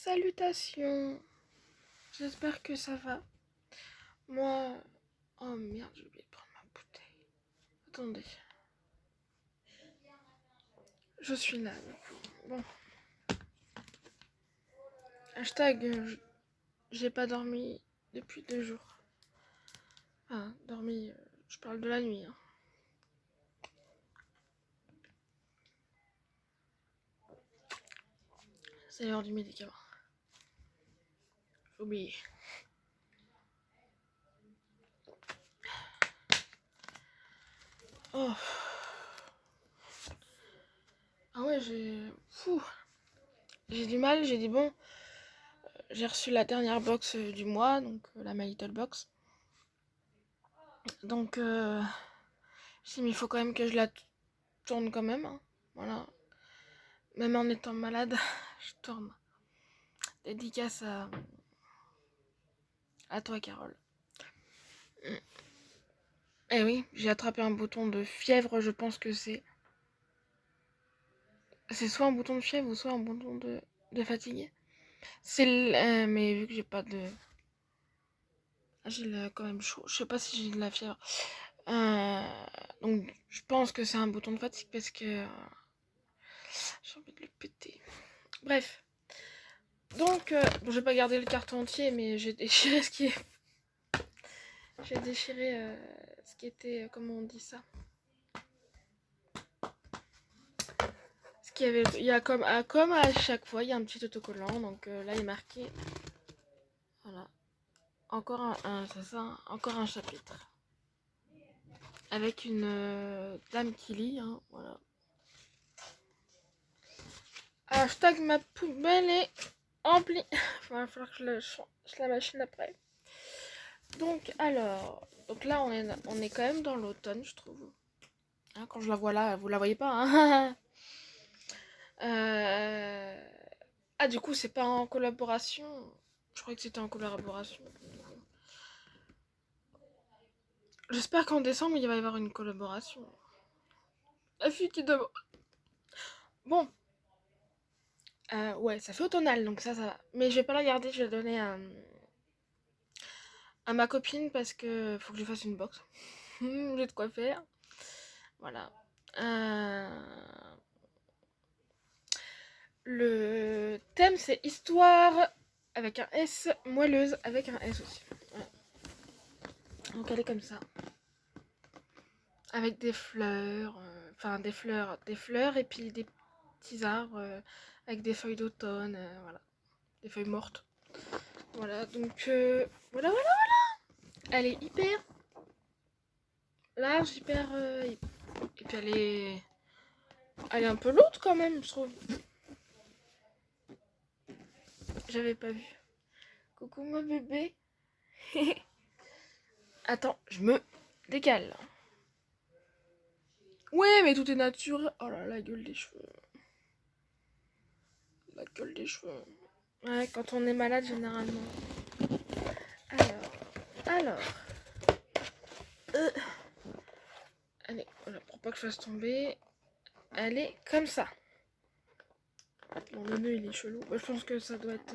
Salutations, j'espère que ça va. Moi, oh merde, j'ai oublié de prendre ma bouteille. Attendez, je suis là. Bon, hashtag, j'ai pas dormi depuis 2 jours. Enfin, dormi, je parle de la nuit. Hein. C'est l'heure du médicament. J'ai oublié. Oh. Ah ouais, j'ai du mal, j'ai dit bon, j'ai reçu la dernière box du mois, donc la My Little Box. Donc, si, mais il faut quand même que je la tourne quand même. Hein. Voilà. Même en étant malade, je tourne. Dédicace à toi, Carole. Eh oui, j'ai attrapé un bouton de fièvre, je pense que c'est. C'est soit un bouton de fièvre ou soit un bouton de fatigue. Mais vu que j'ai pas de. Ah, quand même chaud. Je sais pas si j'ai de la fièvre. Donc, je pense que c'est un bouton de fatigue parce que. J'ai envie de le péter. Bref. Donc, bon, j'ai pas gardé le carton entier, mais j'ai déchiré ce qui est. J'ai déchiré ce qui était. Comment on dit ça? Ce qu'il y avait. Il y a comme à chaque fois, il y a un petit autocollant. Donc là, il est marqué. Voilà. Encore c'est ça, encore un chapitre. Avec une dame qui lit, hein, voilà. Hashtag ma poubelle est remplie. Il va falloir que je la machine après. Donc donc là on est quand même dans l'automne, je trouve. Hein, quand je la vois là, vous la voyez pas. Hein. Ah, du coup c'est pas en collaboration. Je croyais que c'était en collaboration. J'espère qu'en décembre il va y avoir une collaboration. La fille qui demande. Bon. Ouais, ça fait automnal, donc ça va. Mais je vais pas la garder, je vais la donner à ma copine parce que faut que je fasse une box. J'ai de quoi faire. Voilà. Le thème c'est histoire avec un S, moelleuse avec un S aussi. Ouais. Donc elle est comme ça. Avec des fleurs, enfin des fleurs et puis des petits arbres avec des feuilles d'automne, voilà. Des feuilles mortes. Voilà, donc voilà. Elle est hyper large, hyper. Et puis elle est un peu lourde quand même, je trouve. J'avais pas vu. Coucou mon bébé. Attends, je me décale. Ouais, mais tout est naturel. Oh là, la gueule des cheveux. La gueule des cheveux. Ouais, quand on est malade, généralement. Alors. Euh, Allez, voilà, pour pas que je fasse tomber. Elle est comme ça. Bon, le nœud, il est chelou. Bah, je pense que ça doit être...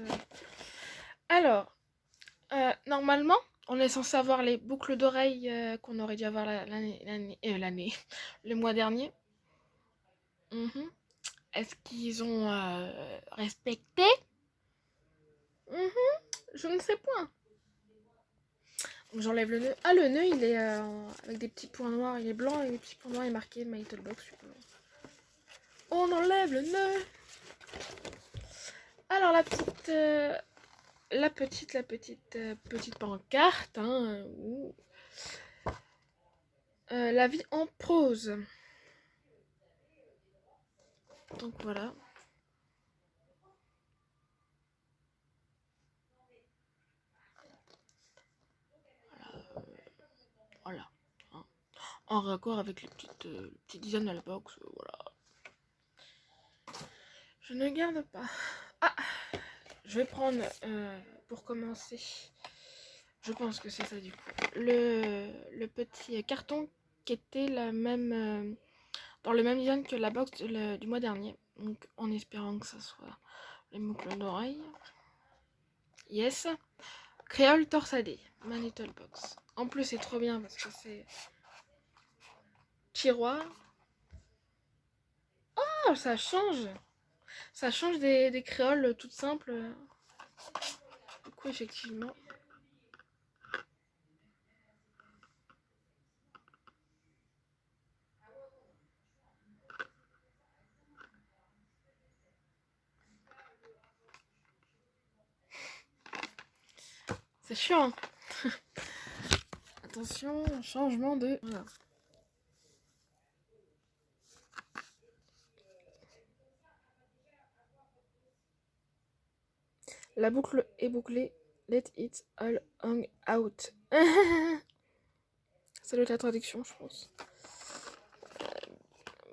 Alors, normalement, on est censé avoir les boucles d'oreilles qu'on aurait dû avoir le mois dernier. Est-ce qu'ils ont respecté? Je ne sais point. J'enlève le nœud. Ah, le nœud, il est avec des petits points noirs. Il est blanc et des petits points noirs. Il est marqué My Little Box. On enlève le nœud. Alors, la petite pancarte. Hein, la vie en prose. Donc, voilà. Voilà. Hein. En raccord avec les petits designs de la box. Voilà. Je ne garde pas. Ah, je vais prendre, pour commencer, je pense que c'est ça du coup, le petit carton qui était dans le même design que la box du mois dernier. Donc en espérant que ça soit les boucles d'oreilles. Yes. Créole torsadé, My Little Box. En plus, c'est trop bien parce que c'est tiroir. Oh, ça change. Ça change des créoles toutes simples. Du coup, effectivement. C'est chiant. Attention, changement de... Voilà. La boucle est bouclée. Let it all hang out. Ça doit être la traduction, je pense.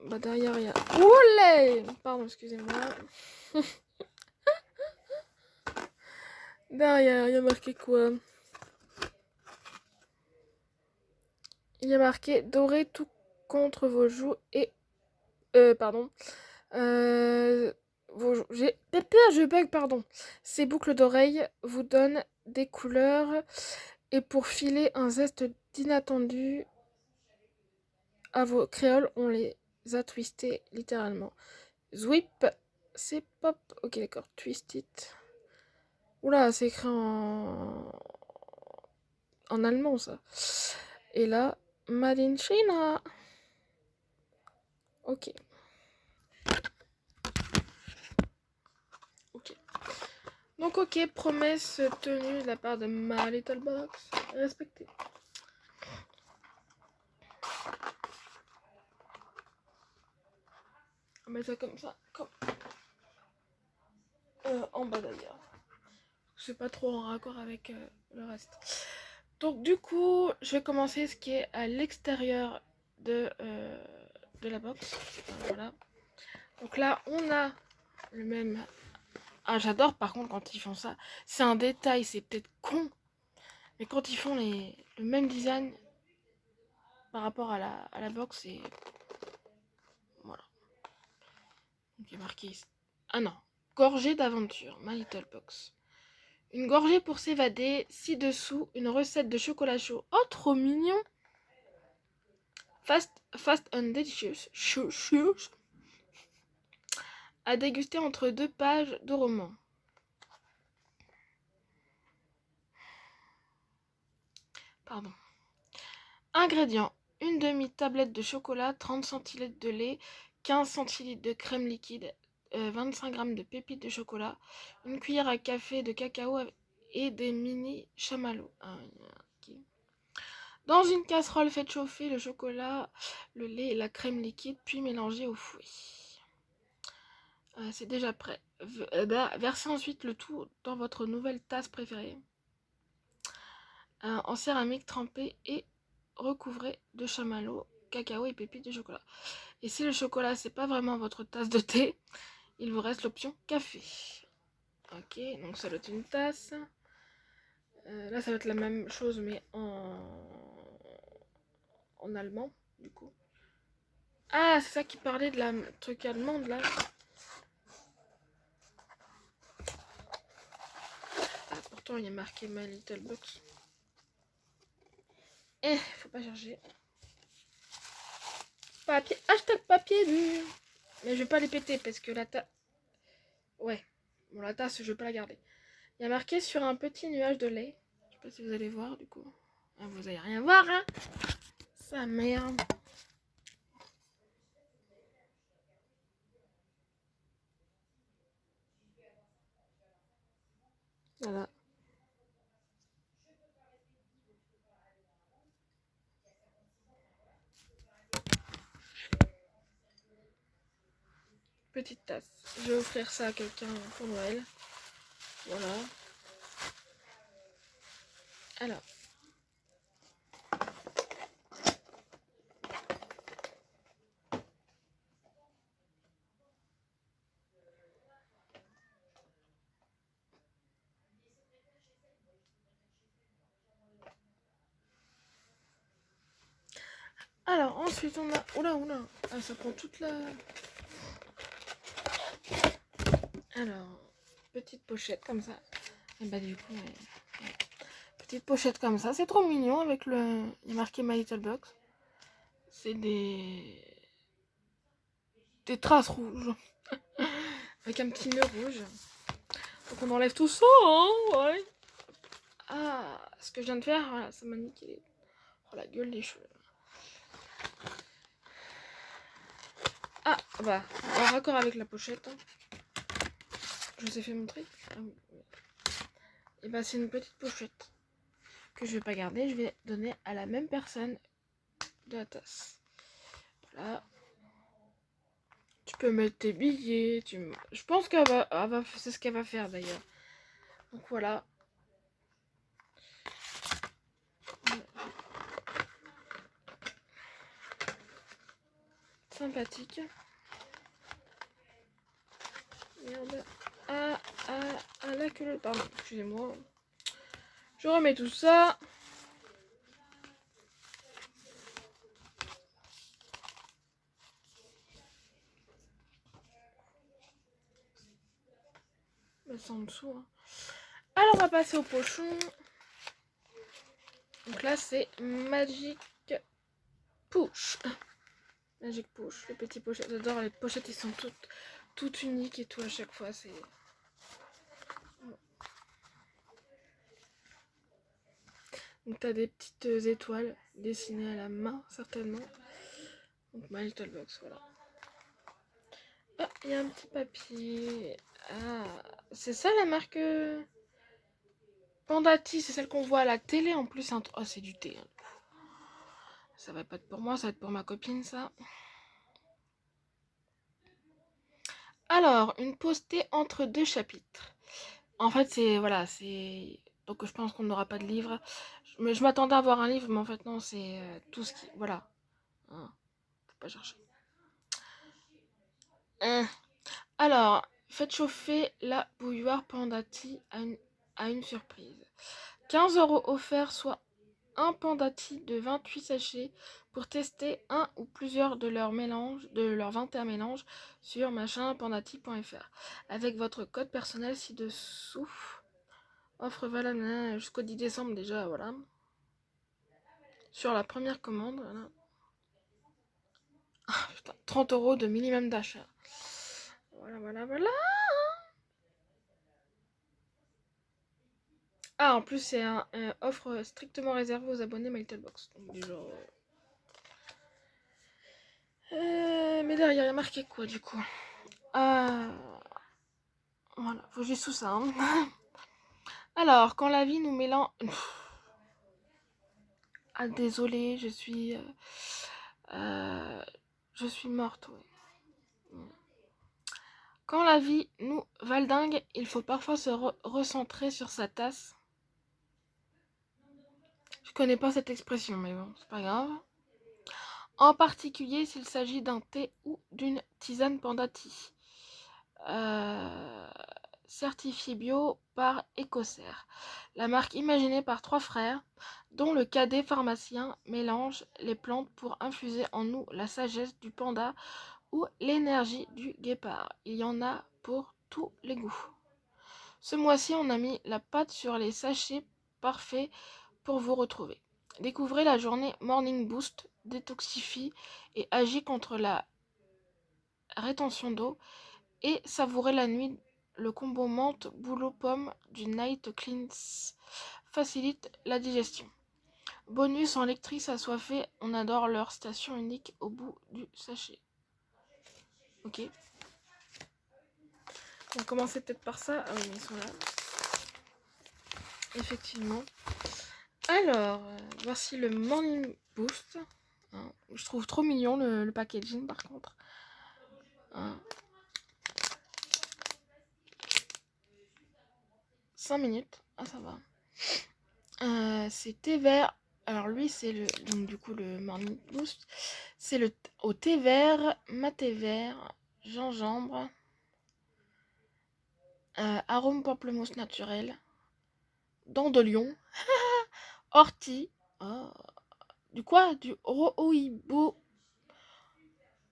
Bah derrière, il y a... Oulé! Pardon, excusez-moi. Derrière, il y a marqué quoi? Il y a marqué doré tout contre vos joues et... pardon. Je bug, pardon. Ces boucles d'oreilles vous donnent des couleurs et pour filer un zeste d'inattendu à vos créoles, on les a twistés littéralement. Zwip, c'est pop. Ok, d'accord. Twist it. Oula, c'est écrit en allemand, ça. Et là, Made in China. Ok. Ok. Donc, ok, promesse tenue de la part de My Little Box. Respectée. On met ça comme ça. Comme... en bas d'ailleurs. C'est pas trop en raccord avec le reste. Donc du coup, je vais commencer ce qui est à l'extérieur de la box. Voilà. Donc là, on a le même... Ah, j'adore par contre quand ils font ça. C'est un détail, c'est peut-être con. Mais quand ils font le même design par rapport à la box, c'est... Voilà. Donc il est marqué... Ah non. Gorgée d'aventure, My Little Box. Une gorgée pour s'évader. Ci-dessous, une recette de chocolat chaud. Oh, trop mignon! Fast and delicious. À déguster entre 2 pages de roman. Pardon. Ingrédients. Une demi-tablette de chocolat, 30 centilitres de lait, 15 centilitres de crème liquide, 25 g de pépites de chocolat, une cuillère à café de cacao et des mini chamallows. Okay. Dans une casserole, faites chauffer le chocolat, le lait et la crème liquide, puis mélangez au fouet. C'est déjà prêt. Versez ensuite le tout dans votre nouvelle tasse préférée. En céramique trempée et recouvrée de chamallows, cacao et pépites de chocolat. Et si le chocolat c'est pas vraiment votre tasse de thé, il vous reste l'option café. Ok, donc ça doit être une tasse. Là ça va être la même chose mais en allemand du coup. Ah, c'est ça qui parlait de la truc allemande là. Ah, pourtant il y a marqué My Little Box. Faut pas chercher. Papier, hashtag papier dur. Mais je vais pas les péter parce que la tasse... Ouais, bon la tasse je vais pas la garder. Il y a marqué sur un petit nuage de lait. Je sais pas si vous allez voir du coup. Ah, vous allez rien voir hein. Sa merde. Voilà. Petite tasse. Je vais offrir ça à quelqu'un pour Noël. Voilà. Alors. Alors, ensuite on a... Oula, oula. Ah, ça prend toute la... Alors, petite pochette comme ça. Et bah du coup, ouais. Petite pochette comme ça, c'est trop mignon avec le... Il y a marqué My Little Box. C'est des traces rouges. Avec un petit nœud rouge. Donc on enlève tout ça, hein, ouais. Ah, ce que je viens de faire, voilà, ça m'a niqué. Oh la gueule des cheveux. Ah, bah, en raccord avec la pochette. Hein. Je vous ai fait montrer. Ah, oui. Et bah c'est une petite pochette que je vais pas garder. Je vais donner à la même personne de la tasse. Voilà. Tu peux mettre tes billets. Je pense c'est ce qu'elle va faire d'ailleurs. Donc voilà. Sympathique. Merde. La queue. Pardon, excusez-moi. Je remets tout ça. C'est en dessous. Hein. Alors on va passer au pochon. Donc là c'est Magic Push. Magic Push, les petits pochettes. J'adore les pochettes, ils sont toutes uniques et tout à chaque fois. C'est... Donc t'as des petites étoiles dessinées à la main certainement. Donc My Little Box, voilà. Ah, il y a un petit papier. Ah, c'est ça la marque Pandati, c'est celle qu'on voit à la télé en plus. Oh, c'est du thé. Hein. Ça va pas être pour moi, ça va être pour ma copine ça. Alors, une pause thé entre deux chapitres. En fait, c'est... Voilà, c'est... Donc je pense qu'on n'aura pas de livre. Mais je m'attendais à avoir un livre, mais en fait non, c'est tout ce qui... Voilà. Hein, faut pas chercher. Alors, faites chauffer la bouilloire Pandati à une surprise. 15 € offerts, soit un Pandati de 28 sachets pour tester un ou plusieurs de leurs 21 mélanges sur machinpandati.fr avec votre code personnel ci-dessous. Offre valable jusqu'au 10 décembre déjà, voilà. Sur la première commande, voilà. Ah, putain, 30 € de minimum d'achat. Voilà. Ah, en plus, c'est un offre strictement réservée aux abonnés My Little Box. Donc, déjà. Mais derrière, il y a marqué quoi du coup Voilà, faut juste tout ça. Hein. Alors, quand la vie nous mélange. Ah, désolée, je suis morte, ouais. Quand la vie nous valdingue, il faut parfois se recentrer sur sa tasse. Je connais pas cette expression, mais bon, c'est pas grave. En particulier s'il s'agit d'un thé ou d'une tisane Pandati. Certifié bio par Écossaire. La marque imaginée par trois frères, dont le cadet pharmacien mélange les plantes pour infuser en nous la sagesse du panda ou l'énergie du guépard. Il y en a pour tous les goûts. Ce mois-ci, on a mis la pâte sur les sachets parfaits pour vous retrouver. Découvrez la journée Morning Boost, détoxifie et agit contre la rétention d'eau et savourez la nuit. Le combo menthe boulot pomme du Night Cleanse facilite la digestion. Bonus en lectrice assoiffée, on adore leur station unique au bout du sachet. Ok. On va commencer peut-être par ça. Ah oui, ils sont là. Effectivement. Alors, voici le Morning Boost. Hein, je trouve trop mignon le packaging par contre. Hein. 5 minutes. Ah, ça va. C'est thé vert. Alors lui, c'est donc du coup le Morning Boost. C'est au thé vert, maté vert, gingembre, arôme pamplemousse naturel, dents de lion, ortie, du quoi? Du Rooibos,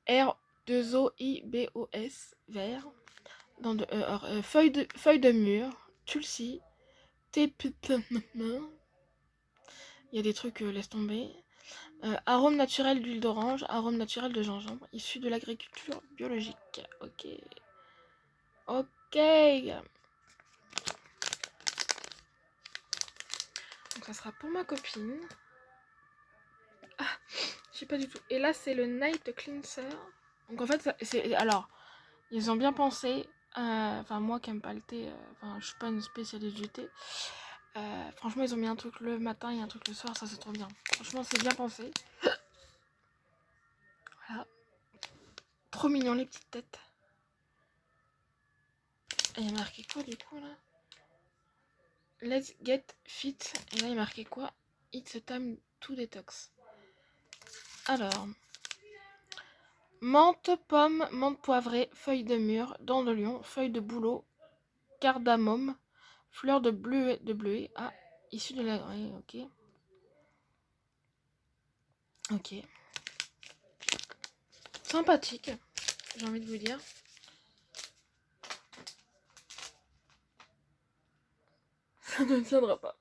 R2OIBOS vert, feuille de mûre, tulsi, Il y a des trucs, laisse tomber. Arôme naturel d'huile d'orange, arôme naturel de gingembre, issu de l'agriculture biologique. Ok. Ok. Donc ça sera pour ma copine. Ah, je sais pas du tout. Et là, c'est le Night Cleanser. Donc en fait, c'est... Alors, ils ont bien pensé. Enfin, moi qui aime pas le thé, enfin, je suis pas une spécialiste du thé. Franchement, ils ont mis un truc le matin et un truc le soir, ça c'est trop bien. Franchement, c'est bien pensé. Voilà. Trop mignon les petites têtes. Et il y a marqué quoi du coup là? Let's get fit. Et là, il y a marqué quoi? It's time to detox. Alors, menthe, pomme, menthe poivrée, feuille de mûre, dents de lion, feuille de bouleau, cardamome, fleur de bleuet. Ah, issu de la... Oui, ok. Ok. Sympathique, j'ai envie de vous dire. Ça ne tiendra pas.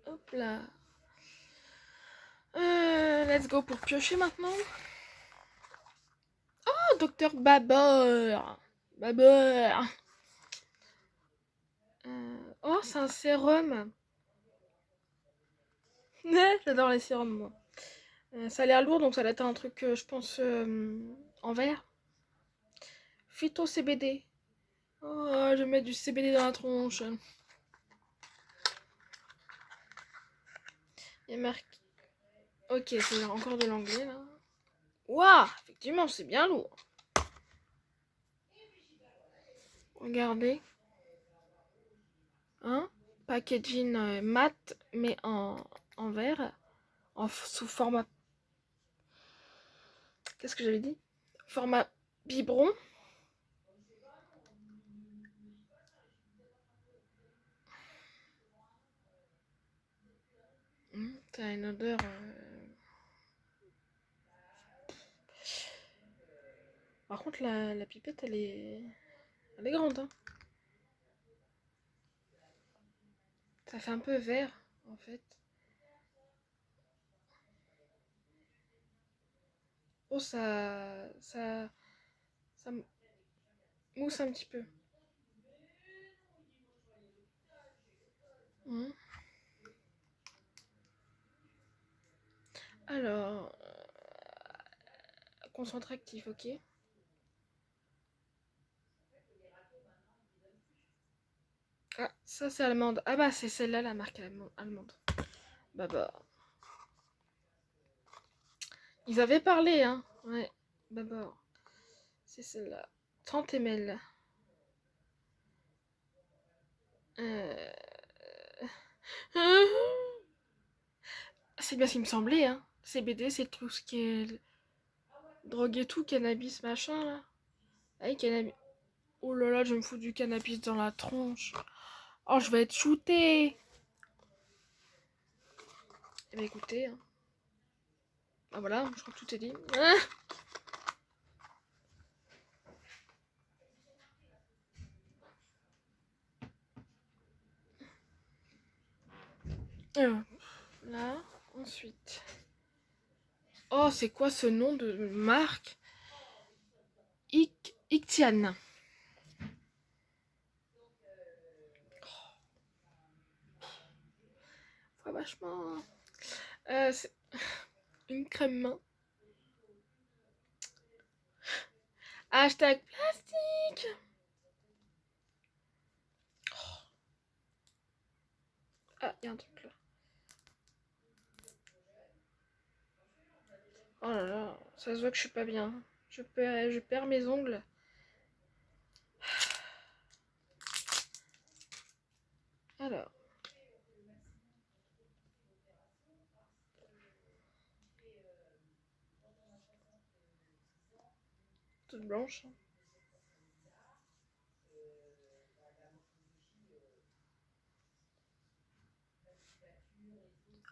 Hop là. Let's go pour piocher maintenant. Oh, docteur Babeur. Babeur. Oh, c'est un sérum. J'adore les sérums, moi. Ça a l'air lourd, donc ça doit être un truc, je pense, en verre. Phyto CBD. Oh, je vais mettre du CBD dans la tronche. Il y a marqué... Ok, c'est encore de l'anglais, là. Waouh, effectivement, c'est bien lourd. Regardez. Hein? Packaging mat, mais en verre. Sous format... Qu'est-ce que j'avais dit? Format biberon. Ça a une odeur... Par contre, la pipette, elle est grande. Hein. Ça fait un peu vert, en fait. Oh, ça mousse un petit peu. Mmh. Alors, concentré actif, ok. Ah, ça c'est allemande. Ah bah c'est celle-là la marque allemande. Bah. Ils avaient parlé, hein. Ouais. Bah. C'est celle-là. 30 ml. Euh... C'est bien ce qui me semblait, hein. CBD, c'est tout ce qui est drogue et tout, cannabis, machin, là. Ah, cannabis. Oh là là, je me fous du cannabis dans la tronche. Oh, je vais être shootée. Eh bien, écoutez. Hein. Ah voilà, je crois que tout est dit. Ah là, ensuite. Oh, c'est quoi ce nom de marque? Ictian. Pas vachement. C'est une crème main. Hashtag plastique. Ah, il y a un truc là. Oh là là, ça se voit que je suis pas bien. Je perds mes ongles. Alors. Toute blanche.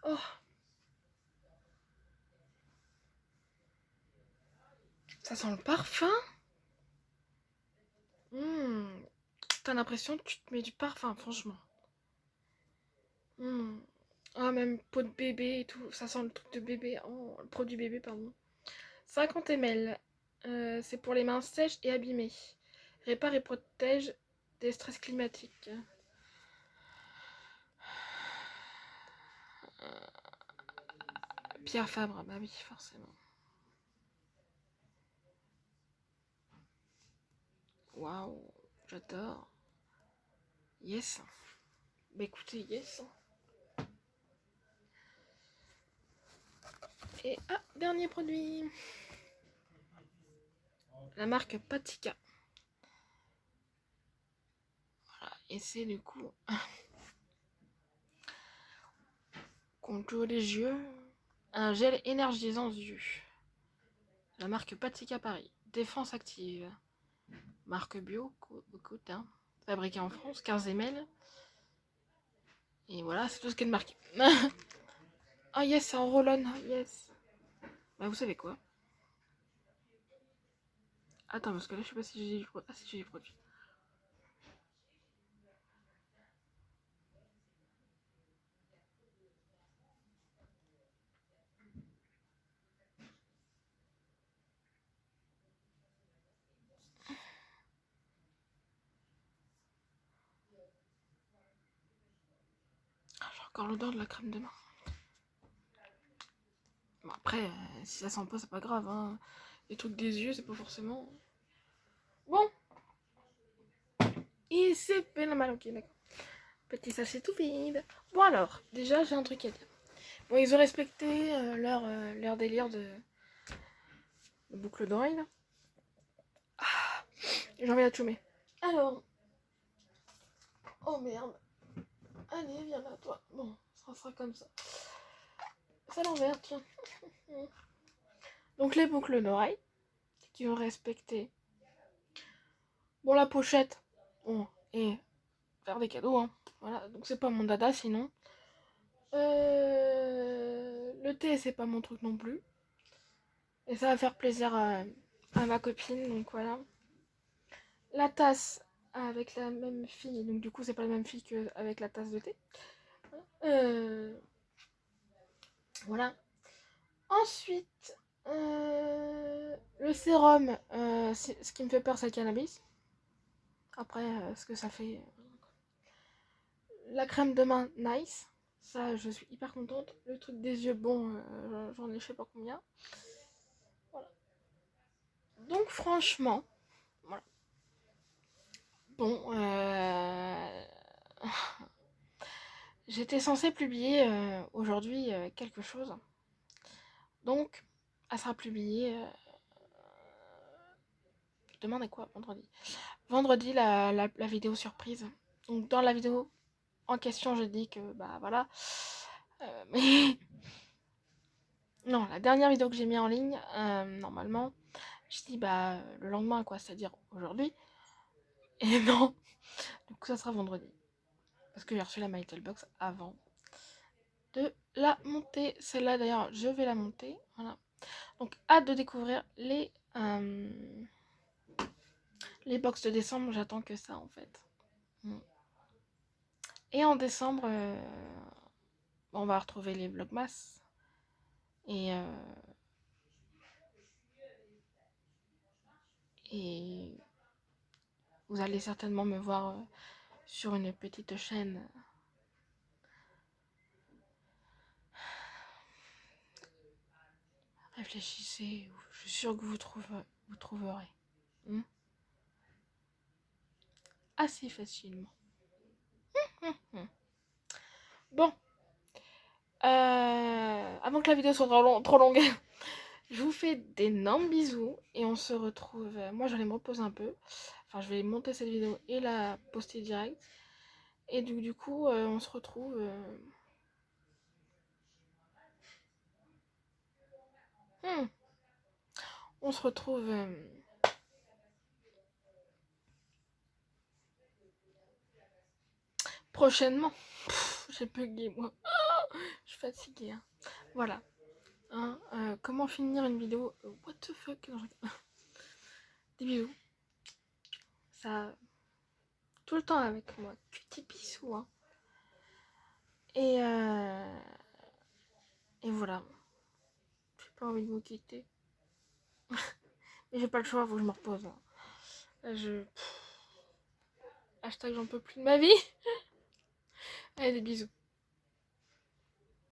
Oh. Ça sent le parfum. t'as l'impression que tu te mets du parfum, franchement. Ah, même peau de bébé et tout, ça sent le truc de bébé, oh, le produit bébé, pardon. 50 ml, c'est pour les mains sèches et abîmées. Répare et protège des stress climatiques. Pierre Fabre, bah oui, forcément. Waouh, j'adore. Yes. Bah écoutez, yes. Et dernier produit. La marque Patika. Voilà, et c'est du coup contre les yeux, un gel énergisant aux yeux. La marque Patika Paris. Défense active. Marque bio, écoute, hein. Fabriqué en France, 15 ml. Et voilà, c'est tout ce qui est de marqué. Ah yes, c'est en roll-on, yes. Bah vous savez quoi? Attends, parce que là je sais pas si j'ai ah si j'ai les produits. Ah, j'ai encore l'odeur de la crème de main. Bon après, si ça sent pas, c'est pas grave, hein. Les trucs des yeux, c'est pas forcément... Bon. Et c'est fait la mal, ok, d'accord. Petit sachet tout vide. Bon alors, déjà j'ai un truc à dire. Bon, ils ont respecté leur délire de boucle d'oreille là. Ah, j'ai envie de la choumer. Alors, oh merde. Allez, viens là, toi. Bon, ça sera comme ça. C'est à l'envers, tiens. Donc les boucles d'oreilles qui ont respecté. Bon, la pochette. Bon, et faire des cadeaux, hein. Voilà, donc c'est pas mon dada sinon. Le thé, c'est pas mon truc non plus. Et ça va faire plaisir à ma copine, donc voilà. La tasse avec la même fille, donc du coup c'est pas la même fille qu'avec la tasse de thé. Voilà. Ensuite, le sérum, ce qui me fait peur c'est le cannabis. Après, ce que ça fait. La crème de main, nice. Ça, je suis hyper contente. Le truc des yeux, bon, j'en ai je sais pas combien. Voilà. Donc franchement, voilà. Bon, j'étais censée publier aujourd'hui quelque chose. Donc, elle sera publiée. Demain, est quoi? Vendredi. Vendredi, la vidéo surprise. Donc, dans la vidéo en question, j'ai dit que, bah voilà. Mais. Non, la dernière vidéo que j'ai mis en ligne, normalement, je dis, bah, le lendemain, quoi, c'est-à-dire aujourd'hui. Et non. Du coup, ça sera vendredi. Parce que j'ai reçu la My Box avant de la monter. Celle-là, d'ailleurs, je vais la monter. Voilà. Donc, hâte de découvrir les box de décembre. J'attends que ça, en fait. Et en décembre, on va retrouver les vlogmas. Et vous allez certainement me voir sur une petite chaîne. Réfléchissez, je suis sûre que vous trouverez. Assez facilement. Bon. Avant que la vidéo soit trop longue, je vous fais d'énormes bisous et on se retrouve. Moi, j'allais me reposer un peu. Enfin, je vais monter cette vidéo et la poster direct. Et du coup, on se retrouve. On se retrouve prochainement. J'ai bugué, moi. Je suis fatiguée. Hein. Voilà. Hein, comment finir une vidéo? What the fuck? Non, des bisous. Ça. tout le temps avec moi. Petit bisou. Hein. Et voilà. J'ai pas envie de me quitter. Mais j'ai pas le choix, faut que je me repose. Hein. Là, Hashtag j'en peux plus de ma vie. Allez, des bisous.